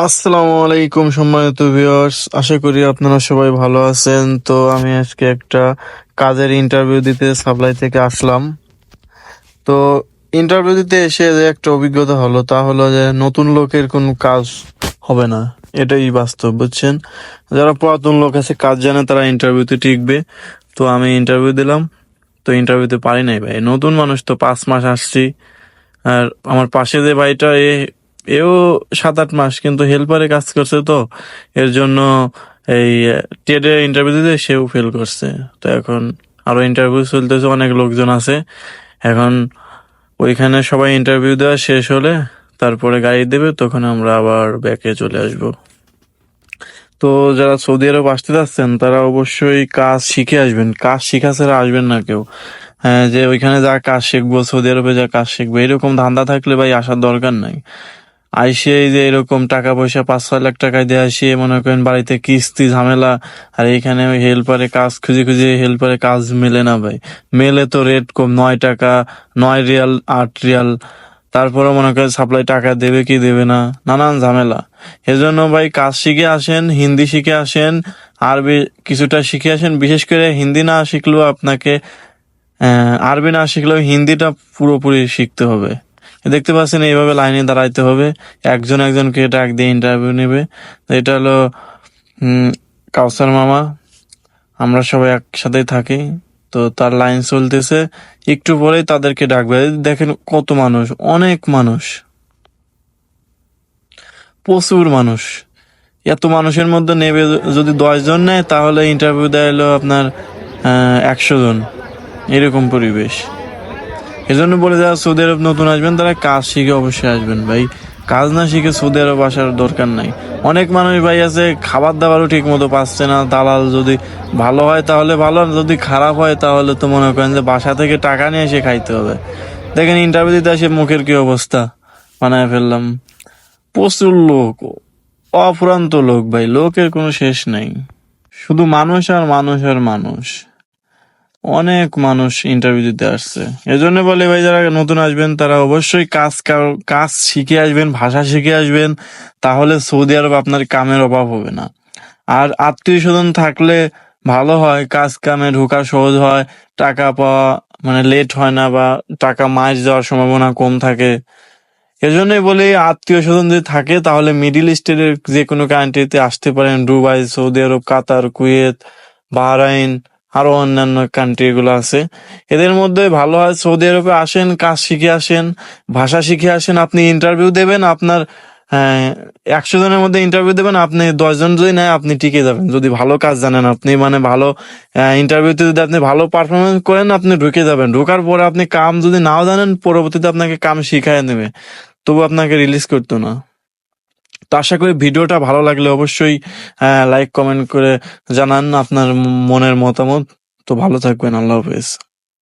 আসসালামু আলাইকুম সম্মানিত ভিউয়ার্স, আশা করি আপনারা সবাই ভালো আছেন। তো আমি আজকে একটা কাজের ইন্টারভিউ দিতে সাপ্লাই থেকে আসলাম। তো ইন্টারভিউ দিতে এসে যে একটা অভিজ্ঞতা হলো তা হলো যে নতুন লোকের কোনো কাজ হবে না, এটাই বাস্তব, বুঝছেন। যারা পুরাতন লোক আছে, কাজ জানে, তারা ইন্টারভিউতে টিকবে। তো আমি ইন্টারভিউ দিলাম, তো ইন্টারভিউতে পারি নাই ভাই। নতুন মানুষ তো, 5 মাস আসছি। আর আমার পাশে যে ভাইটা, এও 7-8 মাস কিন্তু হেল্পারে কাজ করছে। তো এর জন্য এই টেডে ইন্টারভিউ দিতে সেও ফেল করছে। তো এখন আরো ইন্টারভিউ চলতেছে, অনেক লোকজন আছে এখন। ওইখানে সবাই ইন্টারভিউ দেওয়া শেষ হলে তারপরে গাড়ি দেবে, তখন আমরা আবার ব্যাকে চলে আসব। তো যারা সৌদি আরব আসতে যাচ্ছেন তারা অবশ্যই কাজ শিখে আসবেন, কাজ শিখা ছাড়া আসবেন না কেউ। হ্যাঁ, যে ওইখানে যা কাজ শিখবো, সৌদি আরবে যা কাজ শিখবো, এরকম ধান্দা থাকলে ভাই আসার দরকার নাই। আইসে এই যে এরকম টাকা পয়সা 5-6 লাখ টাকায় দিয়ে আসিয়ে মনে করেন বাড়িতে কিস্তি ঝামেলা। আর এইখানে ওই হেল্পারে কাজ খুঁজে খুঁজে হেল্পারে কাজ মেলে না ভাই। মেলে তো রেট কম, 9 টাকা, 9 রিয়াল, 8 রিয়াল। তারপরে মনে করেন সাপ্লাই টাকা দেবে কি দেবে না, নানান ঝামেলা। এজন্য ভাই কাজ শিখে আসেন, হিন্দি শিখে আসেন, আরবি কিছুটা শিখে আসেন। বিশেষ করে হিন্দি না শিখলেও আপনাকে আরবি না শিখলেও হিন্দিটা পুরোপুরি শিখতে হবে। দেখতে পাচ্ছেন এইভাবে লাইনে দাঁড়াইতে হবে, একজন একজনকে ডাক দিয়ে ইন্টারভিউ নেবে। তো এটা হলো কাউসার মামা, আমরা সবাই একসাথেই থাকি। তো তার লাইন চলতেছে, একটু পরেই তাদেরকে ডাকবে। দেখেন কত মানুষ, অনেক মানুষ, প্রচুর মানুষ। এত মানুষের মধ্যে নেবে যদি 10 জন নেয়, তাহলে ইন্টারভিউ দেয় হলো আপনার 100 জন, এরকম পরিবেশ। এজন্য বলে, যারা সৌদি আরব নতুন আসবেন তারা কাজ শিখে অবশ্যই আসবেন ভাই। কাজ না শিখে সৌদি আরব আসার দরকার নাই। অনেক মানুষ ভাই আছে খাবার দাবারও ঠিক মতো পাচ্ছে না। দালাল যদি ভালো হয় তাহলে ভালো, আর যদি খারাপ হয় তাহলে তো মনে করেন যে বাসা থেকে টাকা নিয়ে এসে খাইতে হবে। দেখেন ইন্টারভিউ দিতে আসে মুখের কি অবস্থা বানায় ফেললাম। প্রচুর লোক, অফুরন্ত লোক ভাই, লোকের কোনো শেষ নাই। শুধু মানুষ আর মানুষ আর মানুষ, অনেক মানুষ ইন্টারভিউ দিতে আসছে। এজন্য বলে ভাই, যারা নতুন আসবেন তারা অবশ্যই কাজ শিখে আসবেন, ভাষা শিখে আসবেন। তাহলে সৌদি আরব আপনার কামের অভাব হবে না। আর আত্মীয় স্বজন থাকলে ভালো হয়, কাজ কামে ঢোকা সহজ হয়, টাকা পাওয়া মানে লেট হয় না, বা টাকা মাস যাওয়ার সম্ভাবনা কম থাকে। এজন্যই বলি, আত্মীয় স্বজন যদি থাকে তাহলে মিডিল ইস্টের যে কোনো কান্ট্রিতে আসতে পারেন। দুবাই, সৌদি আরব, কাতার, কুয়েত, বাহরাইন, আরো অন্যান্য কান্ট্রি গুলো আছে। এদের মধ্যে ভালো হয় সৌদি আরবে আসেন, কাজ শিখে আসেন, ভাষা শিখে আসেন। আপনি ইন্টারভিউ দেবেন, আপনার 100 জনের মধ্যে ইন্টারভিউ দেবেন, আপনি 10 জন যদি নেয় আপনি টিকে যাবেন, যদি ভালো কাজ জানেন আপনি, মানে ভালো ইন্টারভিউতে যদি আপনি ভালো পারফরমেন্স করেন আপনি ঢুকে যাবেন। ঢোকার পরে আপনি কাম যদি নাও জানেন, পরবর্তীতে আপনাকে কাম শিখায় নেবে, তবু আপনাকে রিলিজ করতো না। তো আশা করি ভিডিওটা ভালো লাগলে অবশ্যই লাইক কমেন্ট করে জানান আপনার মনের মতামত। তো ভালো থাকবেন, আল্লাহ হাফেজ।